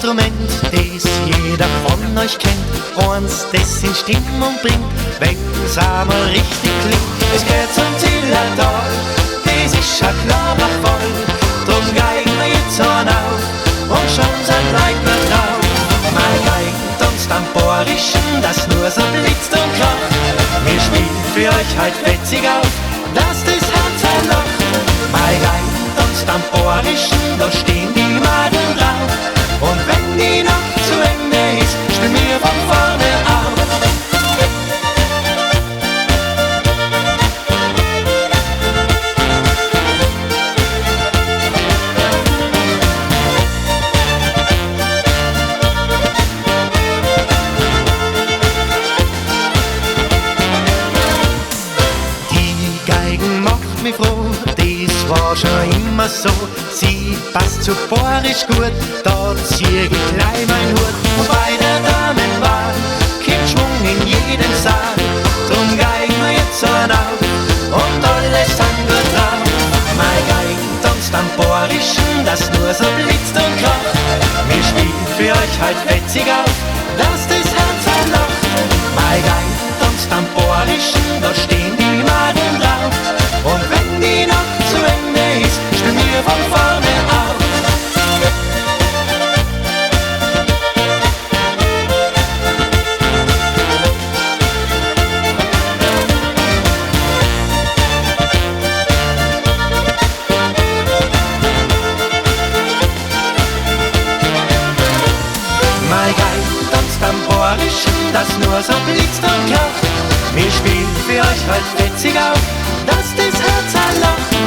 Instrument, das jeder von euch kennt, eins, das in Stimmung bringt, wenn's einmal richtig klingt. Es gehört zum Zillertal, das ist schon klarer Fall, drum geigen wir jetzt an auf und schon sind Leute noch drauf. Mein Geigen tanzt am Bohrischen, das nur so blitzt und kracht. Wir spielen für euch halt fetzig auf, dass das Herz erlacht. Mein Geigen tanzt am Bohrischen, da stehen die Madeln drauf. Und wenn die Nacht zu Ende ist, spielen wir von vorne auf. Die Geigen macht mich froh, das war schon immer so. Sie passt zu Bohrisch gut, da zieh ich gleich mein Hut. Und bei der Damenwahl kommt Schwung in jeden Saal. Drum geigen wir jetzt an auf und alles sind gut drauf. Mein Geigen tanzt am Bohrischen, das nur so blitzt und kracht. Wir spielen für euch halt fetzig auf, dass das Herz erlacht. Mein Geigen tanzt am Bohrischen, da stehen die Madeln drauf. Und wenn die Nacht zu Ende ist, spielen wir von vorne auf. Mein Geigen tanzt am Bohrischen, das nur so blitzt und kracht. Wir spielen für euch halt fetzig auf, dass das Herz erlacht.